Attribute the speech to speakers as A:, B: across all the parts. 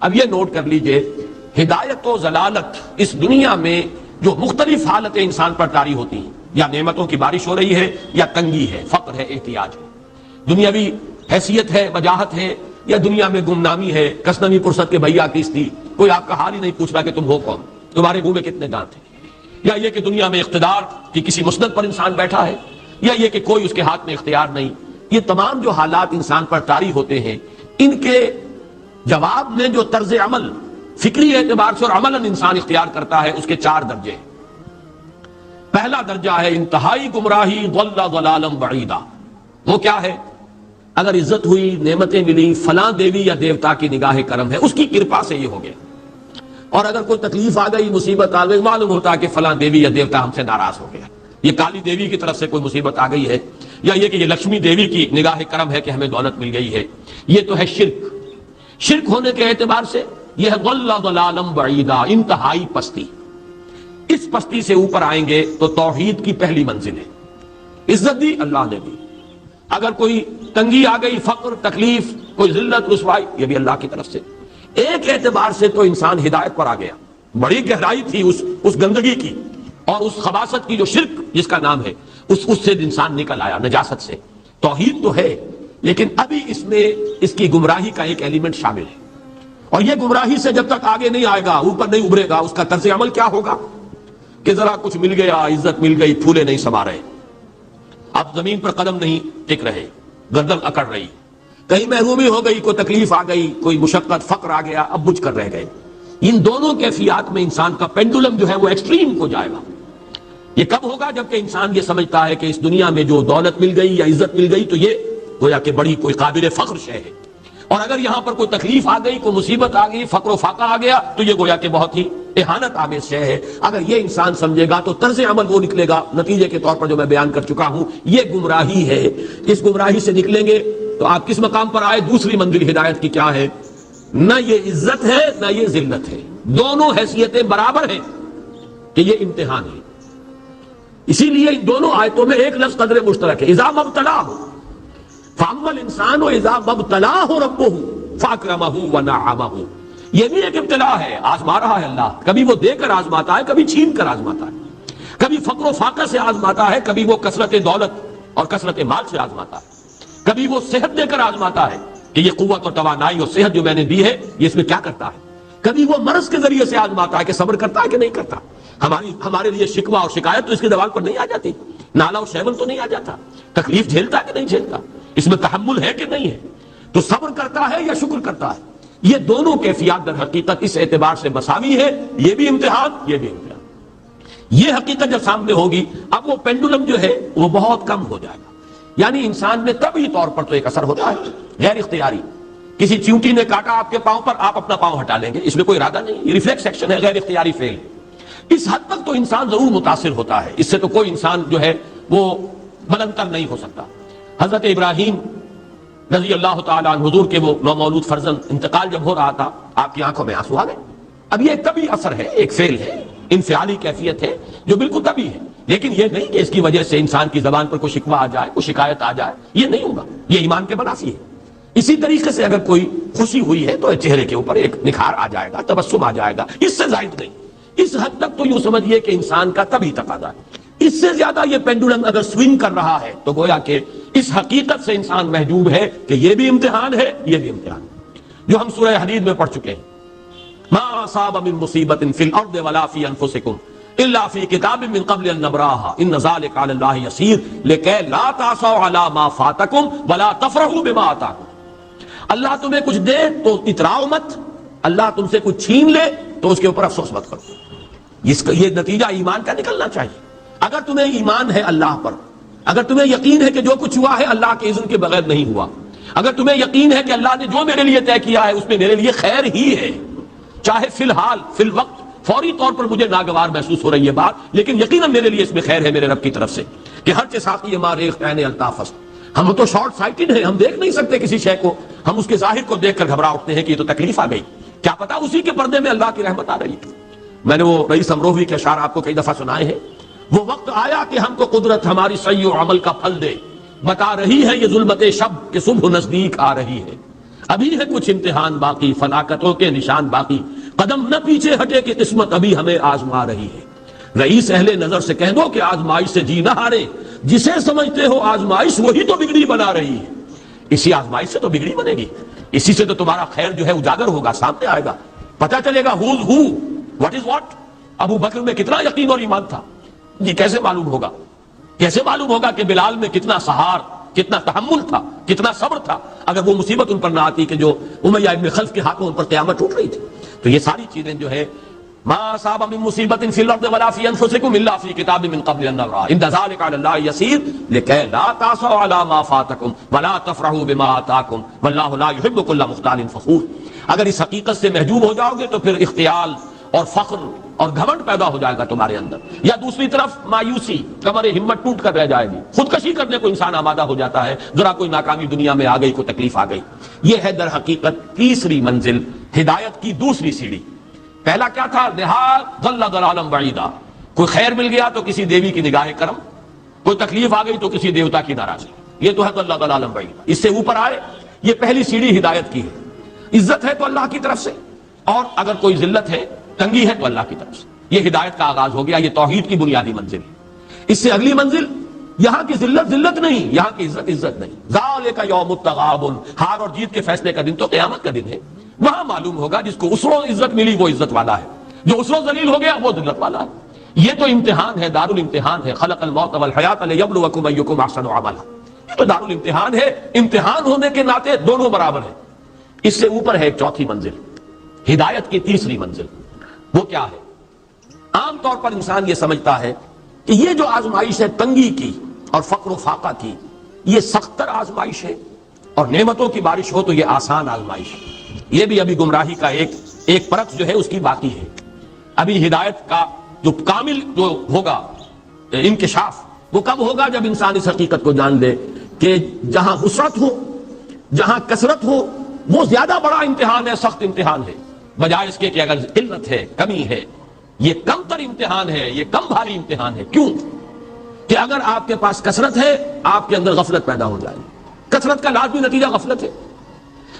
A: اب یہ نوٹ کر لیجئے، ہدایت و ضلالت اس دنیا میں جو مختلف حالتیں انسان پر طاری ہوتی ہیں، یا نعمتوں کی بارش ہو رہی ہے، یا تنگی ہے، فقر ہے، احتیاج ہے، دنیاوی حیثیت ہے، وجاہت ہے، یا دنیا میں گمنامی ہے، کسنوی پرست کے بھیا کس تھی، کوئی آپ کا حال ہی نہیں پوچھ رہا کہ تم ہو کون، تمہارے منہ میں کتنے دانت ہیں، یا یہ کہ دنیا میں اقتدار کی کسی مسند پر انسان بیٹھا ہے، یا یہ کہ کوئی اس کے ہاتھ میں اختیار نہیں۔ یہ تمام جو حالات انسان پر طاری ہوتے ہیں، ان کے جواب میں جو طرز عمل فکری اعتبار سے اور عملاً انسان اختیار کرتا ہے، اس کے 4 درجے ہیں۔ پہلا درجہ ہے انتہائی گمراہی، ضل ضلالا بعیدا۔ وہ کیا ہے؟ اگر عزت ہوئی، نعمتیں ملی، فلاں دیوی یا دیوتا کی نگاہ کرم ہے، اس کی کرپا سے یہ ہو گیا، اور اگر کوئی تکلیف آ گئی، مصیبت آ گئی، معلوم ہوتا ہے کہ فلاں دیوی یا دیوتا ہم سے ناراض ہو گیا، یہ کالی دیوی کی طرف سے کوئی مصیبت آ گئی ہے، یا یہ کہ یہ لکشمی دیوی کی نگاہ کرم ہے کہ ہمیں دولت مل گئی ہے۔ یہ تو ہے شرک۔ شرک ہونے کے اعتبار سے یہ ہے ضل ضلالا بعیدا، انتہائی پستی۔ اس پستی سے اوپر آئیں گے تو توحید کی پہلی منزل ہے۔ عزت دی اللہ نے دی، اگر کوئی تنگی آ گئی، فقر، تکلیف، کوئی ذلت، رسوائی، یہ بھی اللہ کی طرف سے۔ ایک اعتبار سے تو انسان ہدایت پر آ گیا، بڑی گہرائی تھی اس گندگی کی اور اس خباثت کی جو شرک جس کا نام ہے، اس سے انسان نکل آیا، نجاست سے۔ توحید تو ہے، لیکن ابھی اس میں اس کی گمراہی کا ایک ایلیمنٹ شامل ہے، اور یہ گمراہی سے جب تک آگے نہیں آئے گا، اوپر نہیں ابھرے گا، اس کا طرز عمل کیا ہوگا کہ ذرا کچھ مل گیا، عزت مل گئی، پھولے نہیں سما رہے، اب زمین پر قدم نہیں ٹک رہے، گردن اکڑ رہی، کہیں محرومی ہو گئی، کوئی تکلیف آ گئی، کوئی مشقت، فقر آ گیا، اب بجھ کر رہ گئے۔ ان دونوں کیفیات میں انسان کا پینڈولم جو ہے وہ ایکسٹریم کو جائے گا۔ یہ کب ہوگا؟ جبکہ انسان یہ سمجھتا ہے کہ اس دنیا میں جو دولت مل گئی یا عزت مل گئی تو یہ گویا کہ بڑی کوئی قابل فخر شے ہے، اور اگر یہاں پر کوئی تکلیف آ گئی، کوئی مصیبت آ گئی، فقر و فاقہ آ گیا تو یہ گویا کہ بہت ہی اہانت آمیز شے ہے۔ اگر یہ انسان سمجھے گا تو طرز عمل وہ نکلے گا نتیجے کے طور پر جو میں بیان کر چکا ہوں، یہ گمراہی ہے۔ اس گمراہی سے نکلیں گے تو آپ کس مقام پر آئے؟ دوسری منزل ہدایت کی کیا ہے؟ نہ یہ عزت ہے نہ یہ ذلت ہے، دونوں حیثیتیں برابر ہیں کہ یہ امتحان ہے۔ اسی لیے ان دونوں آیتوں میں ایک لفظ قدر مشترک ہے، اذا مبتلاہ، فاما الانسان اذا مبتلاہ ربہ فاکرمہ ونعمہ۔ یہ بھی ایک ابتلا ہے، آزما رہا ہے اللہ، کبھی وہ دے کر آزماتا ہے، کبھی چھین کر آزماتا ہے، کبھی فقر و فاقہ سے آزماتا ہے، کبھی وہ کثرت دولت اور کثرت مال سے آزماتا ہے، کبھی وہ صحت دے کر آزماتا ہے کہ یہ قوت اور توانائی اور صحت جو میں نے دی ہے یہ اس میں کیا کرتا ہے، کبھی وہ مرض کے ذریعے سے آزماتا ہے کہ صبر کرتا ہے کہ نہیں کرتا۔ ہمارے لیے شکوہ اور شکایت تو اس کی زبان پر نہیں آ جاتی، نالا اور شیون تو نہیں آ جاتا، تکلیف جھیلتا ہے کہ نہیں جھیلتا، اس میں تحمل ہے کہ نہیں ہے، تو صبر کرتا ہے یا شکر کرتا ہے۔ یہ دونوں کیفیات در حقیقت اس اعتبار سے مساوی ہے، یہ بھی امتحان، یہ بھی امتحان۔ یہ حقیقت جب سامنے ہوگی، اب وہ پینڈولم جو ہے وہ بہت کم ہو جائے گا، یعنی انسان میں طبعی طور پر تو ایک اثر ہوتا ہے غیر اختیاری، کسی چیونٹی نے کاٹا آپ کے پاؤں پر، آپ اپنا پاؤں ہٹا لیں گے، اس میں کوئی ارادہ نہیں، یہ ریفلیکس ایکشن ہے، غیر اختیاری فعل۔ اس حد تک تو انسان ضرور متاثر ہوتا ہے، اس سے تو کوئی انسان جو ہے وہ بلند تر نہیں ہو سکتا۔ حضرت ابراہیم رضی اللہ تعالیٰ عنہ، حضور کے وہ نومولود فرزند، انتقال جب ہو رہا تھا، آپ کی آنکھوں میں آنسو آ گئے۔ اب یہ طبعی اثر ہے، ایک فعل ہے، انفعالی کیفیت ہے جو بالکل طبعی ہے، لیکن یہ نہیں کہ اس کی وجہ سے انسان کی زبان پر کوئی شکوہ آ جائے، کوئی شکایت آ جائے، یہ نہیں ہوگا، یہ ایمان کے منافی ہے۔ اسی طریقے سے اگر کوئی خوشی ہوئی ہے تو چہرے کے اوپر ایک نکھار آ جائے گا، تبسم آ جائے گا، اس سے زائد نہیں۔ اس حد تک تو یوں سمجھیے کہ انسان کا طبعی تقاضا ہے۔ اس سے زیادہ یہ پینڈولم اگر سوئنگ کر رہا ہے تو گویا کہ اس حقیقت سے انسان محجوب ہے کہ یہ بھی امتحان ہے، یہ بھی امتحان ہے، جو ہم سورہ حدید میں پڑھ چکے ہیں۔ ما اصاب من مصیبت فی الارض ولا فی انفسکم الا فی کتاب من قبل ان نبراها ان ذلک علی اللہ یسیر لکی لا تعصوا علی ما فاتکم ولا تفرحوا بما آتاکم۔ اللہ تمہیں کچھ دے تو اتراؤ مت، اللہ تم سے کچھ چھین لے تو اس کے اوپر افسوس مت کرو۔ یہ نتیجہ ایمان کا نکلنا چاہیے۔ اگر تمہیں ایمان ہے اللہ پر، اگر تمہیں یقین ہے کہ جو کچھ ہوا ہے اللہ کے اذن کے بغیر نہیں ہوا، اگر تمہیں یقین ہے کہ اللہ نے جو میرے لیے طے کیا ہے اس میں میرے لیے خیر ہی ہے، چاہے فی الحال فی الوقت فوری طور پر مجھے ناگوار محسوس ہو رہی ہے بات، لیکن یقیناً میرے لیے اس میں خیر ہے میرے رب کی طرف سے، کہ ہر چساقی ماریخ عین الطاف۔ ہم تو شارٹ سائٹڈ ہیں، ہم دیکھ نہیں سکتے کسی شے کو، ہم اس کے ظاہر کو دیکھ کر گھبرا اٹھتے ہیں کہ یہ تو تکلیف آ گئی، کیا پتا اسی کے پردے میں اللہ کی رحمت آ رہی ہے۔ میں نے وہ رئیس امروہوی کے اشعار آپ کو کئی دفعہ سنائے ہیں۔ وہ وقت آیا کہ ہم کو قدرت ہماری سعی و عمل کا پھل دے، بتا رہی ہے یہ ظلمت شب کہ صبح نزدیک آ رہی ہے۔ ابھی ہے کچھ امتحان باقی، فلاکتوں کے نشان باقی، قدم نہ پیچھے ہٹے کہ قسمت ابھی ہمیں آزما رہی ہے۔ رئیس اہل نظر سے کہہ دو کہ آزمائش سے جی نہ ہارے، جسے سمجھتے ہو آزمائش وہی تو بگڑی بنا رہی ہے۔ اسی آزمائش سے تو بگڑی بنے گی، اسی سے تو تمہارا خیر جو ہے اجاگر ہوگا، سامنے آئے گا، پتہ چلے گا who's who, what is what۔ ابو بکر میں کتنا یقین اور ایمان تھا، جی کیسے معلوم ہوگا؟ کیسے معلوم ہوگا کہ بلال میں کتنا سہار، کتنا تحمل تھا، کتنا صبر تھا، اگر وہ مصیبت ان پر نہ آتی کہ جو امیہ ابن خلف کے ہاتھوں ان پر قیامت ٹوٹ رہی تھی۔ تو یہ ساری چیزیں جو ہے ما اصاب من مصیبت فی الارض ولا فی انفسکم الا فی کتاب من قبل ان نبرأ ان ذلک علی اللہ یسیر لکی لا تأسوا علی ما فاتکم ولا تفرحوا بما آتاکم واللہ لا یحب کل مختال فخور۔ اگر اس حقیقت سے محجوب ہو جاؤ گے تو پھر اختیال اور فخر اور گھمنڈ پیدا ہو جائے گا تمہارے اندر، یا دوسری طرف مایوسی، کمر ہمت ٹوٹ کر رہ جائے گی، خودکشی کرنے کو انسان آمادہ ہو جاتا ہے، ذرا کوئی ناکامی دنیا میں آ گئی، کوئی تکلیف آ گئی۔ یہ ہے در حقیقت تیسری منزل، ہدایت کی دوسری سیڑھی۔ پہلا کیا تھا؟ نہاد ضل ضلالا بعیدا، کوئی خیر مل گیا تو کسی دیوی کی نگاہ کرم، کوئی تکلیف آ گئی تو کسی دیوتا کی ناراضی، یہ تو ہے ضل ضلالا بعیدا۔ اس سے اوپر آئے، یہ پہلی سیڑھی ہدایت کی ہے۔ عزت ہے تو اللہ کی طرف سے، اور اگر کوئی ذلت ہے، تنگی ہے تو اللہ کی طرف سے، یہ ہدایت کا آغاز ہو گیا، یہ توحید کی بنیادی منزل ہے۔ اس سے اگلی منزل، یہاں کی ذلت ذلت نہیں، یہاں کی عزت عزت نہیں۔ ذالک یوم التغابن، ہار اور جیت کے فیصلے کا دن تو قیامت کا دن ہے۔ وہاں معلوم ہوگا جس کو اسروں عزت ملی وہ عزت والا ہے، جو اسروں ذلیل ہو گیا وہ ذلت والا ہے۔ یہ تو امتحان ہے، دارالامتحان ہے۔ خلق الموت والحیات لیبلوکم ایکم احسن عملا، یہ تو دارالامتحان ہے۔ امتحان ہونے کے ناطے دونوں برابر ہیں۔ اس سے اوپر ہے ایک چوتھی منزل، ہدایت کی تیسری منزل۔ وہ کیا ہے؟ عام طور پر انسان یہ سمجھتا ہے کہ یہ جو آزمائش ہے تنگی کی اور فقر و فاقہ کی، یہ سخت تر آزمائش ہے، اور نعمتوں کی بارش ہو تو یہ آسان آزمائش ہے۔ یہ بھی ابھی گمراہی کا ایک پرت جو ہے اس کی باقی ہے۔ ابھی ہدایت کا جو کامل جو ہوگا انکشاف، وہ کب ہوگا؟ جب انسان اس حقیقت کو جان لے کہ جہاں وسعت ہو، جہاں کثرت ہو، وہ زیادہ بڑا امتحان ہے، سخت امتحان ہے، بجائے اس کے کہ اگر قلت ہے، کمی ہے، یہ کم تر امتحان ہے، یہ کم بھاری امتحان ہے۔ کیوں؟ کہ اگر آپ کے پاس کثرت ہے، آپ کے اندر غفلت پیدا ہو جائے گی، کثرت کا لازمی نتیجہ غفلت ہے،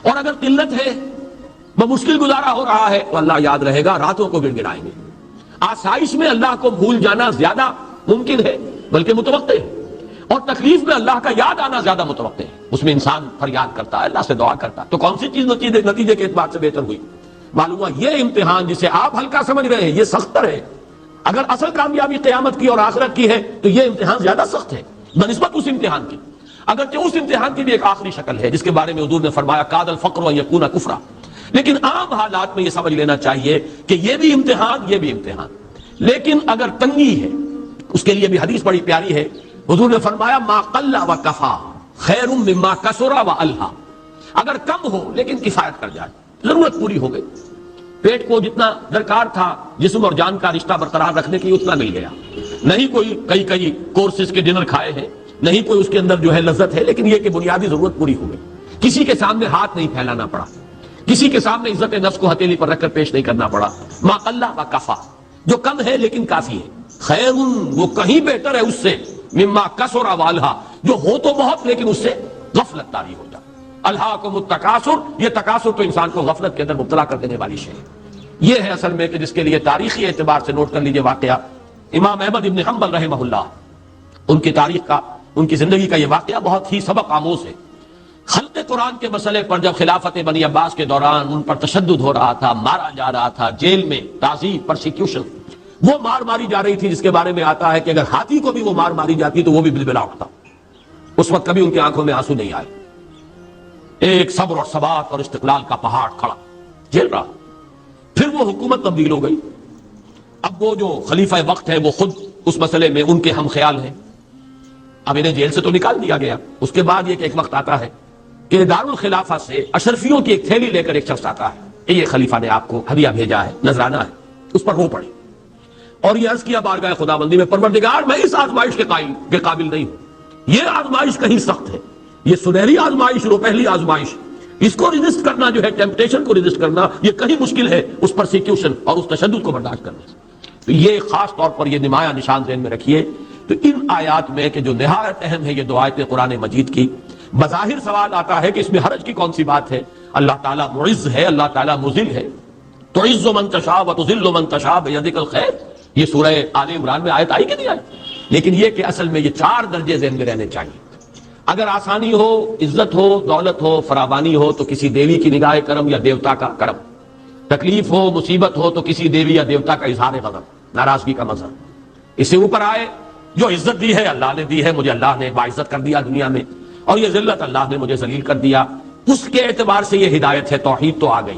A: اور اگر قلت ہے، بمشکل گزارا ہو رہا ہے، تو اللہ یاد رہے گا، راتوں کو گڑ گڑائیں گے۔ آسائش میں اللہ کو بھول جانا زیادہ ممکن ہے، بلکہ متوقع ہے، اور تکلیف میں اللہ کا یاد آنا زیادہ متوقع ہے۔ اس میں انسان فریاد کرتا ہے، اللہ سے دعا کرتا ہے، تو کون سی چیز نتیجے کے اعتبار سے بہتر ہوئی؟ معلوم ہوا یہ امتحان جسے آپ ہلکا سمجھ رہے ہیں یہ سخت تر ہے۔ اگر اصل کامیابی قیامت کی اور آخرت کی ہے تو یہ امتحان زیادہ سخت ہے بنسبت اس امتحان کی، اگرچہ اس امتحان کی بھی ایک آخری شکل ہے جس کے بارے میں حضور نے فرمایا کاد الفقر ان یکون کفرا۔ لیکن عام حالات میں یہ سمجھ لینا چاہیے کہ یہ بھی امتحان، یہ بھی امتحان۔ لیکن اگر تنگی ہے، اس کے لیے بھی حدیث بڑی پیاری ہے، حضور نے فرمایا ما قل و کفا خیر مما کثر و الہا، اگر کم ہو لیکن کفایت کر جائے، ضرورت پوری ہو گئی، پیٹ کو جتنا درکار تھا جسم اور جان کا رشتہ برقرار رکھنے کے لیے اتنا مل گیا، نہیں کوئی کئی کورسز کے ڈنر کھائے ہیں، نہیں کوئی اس کے اندر جو ہے لذت ہے، لیکن یہ کہ بنیادی ضرورت پوری ہو گئی، کسی کے سامنے ہاتھ نہیں پھیلانا پڑا، کسی کے سامنے عزت نفس کو ہتھیلی پر رکھ کر پیش نہیں کرنا پڑا۔ ما قل و کفا، جو کم ہے لیکن کافی ہے، خیر وہ کہیں بہتر ہے اس سے مما کثر و الہا، جو ہو تو بہت لیکن اس سے غفلت طاری ہو جائے۔ الہاکم التکاثر، یہ تکاثر تو انسان کو غفلت کے اندر مبتلا کر دینے والی شے ہے۔ یہ ہے اصل میں کہ جس کے لیے تاریخی اعتبار سے نوٹ کر لیجئے واقعہ امام احمد ابن حنبل رحمہ اللہ، ان کی تاریخ کا، ان کی زندگی کا یہ واقعہ بہت ہی سبق آموز ہے۔ خلق قرآن کے مسئلے پر جب خلافت بنی عباس کے دوران ان پر تشدد ہو رہا تھا، مارا جا رہا تھا، جیل میں تعذیب، پرسیکیوشن، وہ مار ماری جا رہی تھی جس کے بارے میں آتا ہے کہ اگر ہاتھی کو بھی وہ مار ماری جاتی تو وہ بھی بلبلا اٹھتا۔ اس وقت کبھی ان کی آنکھوں میں آنسو نہیں آئے، ایک صبر اور ثبات اور استقلال کا پہاڑ کھڑا جھیل رہا۔ پھر وہ حکومت تبدیل ہو گئی، اب وہ جو خلیفہ وقت ہے وہ خود اس مسئلے میں ان کے ہم خیال ہیں، اب انہیں جیل سے تو نکال دیا گیا۔ اس کے بعد یہ کہ ایک وقت آتا ہے کہ دارالخلافہ سے اشرفیوں کی ایک تھیلی لے کر ایک شخص آتا ہے کہ یہ خلیفہ نے آپ کو ہدیہ بھیجا ہے، نذرانہ ہے، اس پر رو پڑے اور یہ عرض کیا بارگاہ خداوندی میں، پروردگار میں اس آزمائش کے قابل نہیں ہوں، یہ آزمائش کہیں سخت ہے، یہ سنہری آزمائش، وہ پہلی آزمائش، اس کو ریزسٹ کرنا جو ہے، ٹیمپٹیشن کو ریزسٹ کرنا، یہ کہیں مشکل ہے اس پرسیکیوشن اور اس تشدد کو برداشت کرنے سے۔ تو یہ خاص طور پر یہ نمایاں نشان ذہن میں رکھیے۔ تو ان آیات میں کہ جو نہایت اہم ہے یہ دو آیتیں قرآن مجید کی، بظاہر سوال آتا ہے کہ اس میں حرج کی کون سی بات ہے؟ اللہ تعالیٰ معز ہے، اللہ تعالیٰ مذل ہے. تعز من تشاء وتذل من تشاء بیدک الخیر، یہ سورہ آل عمران میں آیت آئی کہ نہیں آئی؟ لیکن یہ کہ اصل میں یہ 4 درجے ذہن میں رہنے چاہیے. اگر آسانی ہو، عزت ہو، دولت ہو، فراوانی ہو تو کسی دیوی کی نگاہ کرم یا دیوتا کا کرم. تکلیف ہو، مصیبت ہو تو کسی دیوی یا دیوتا کا اظہار غضب، ناراضگی کا مظہر. اس سے اوپر آئے جو عزت دی ہے اللہ نے دی ہے، مجھے اللہ نے باعزت کر دیا دنیا میں، اور یہ ذلت اللہ نے مجھے ذلیل کر دیا، اس کے اعتبار سے یہ ہدایت ہے، توحید تو آ گئی.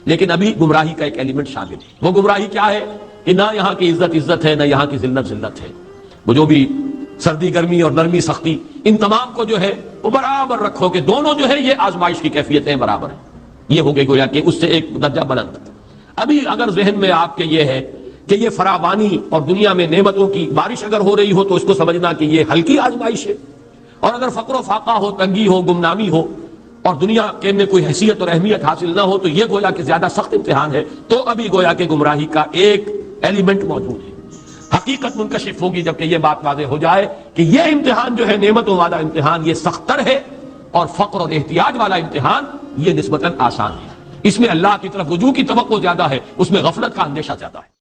A: لیکن ابھی گمراہی کا ایک ایلیمنٹ شامل ہے. وہ گمراہی کیا ہے کہ نہ یہاں کی عزت ہے، نہ یہاں کی ذلت ہے. وہ جو بھی سردی گرمی اور نرمی سختی، ان تمام کو جو ہے وہ برابر رکھو کہ دونوں جو ہے یہ آزمائش کی کیفیتیں برابر ہیں. یہ ہو گئی گویا کہ اس سے ایک درجہ بلند. ابھی اگر ذہن میں آپ کے یہ ہے کہ یہ فراوانی اور دنیا میں نعمتوں کی بارش اگر ہو رہی ہو تو اس کو سمجھنا کہ یہ ہلکی آزمائش ہے، اور اگر فقر و فاقہ ہو، تنگی ہو، گمنامی ہو، اور دنیا کے میں کوئی حیثیت اور اہمیت حاصل نہ ہو تو یہ گویا کہ زیادہ سخت امتحان ہے. تو ابھی گویا کہ گمراہی کا ایک ایلیمنٹ موجود ہے. حقیقت منکشف ہوگی جبکہ یہ بات واضح ہو جائے کہ یہ امتحان جو ہے نعمتوں والا امتحان یہ سخت تر ہے، اور فقر اور احتیاج والا امتحان یہ نسبتاً آسان ہے. اس میں اللہ کی طرف رجوع کی توقع زیادہ ہے، اس میں غفلت کا اندیشہ زیادہ ہے.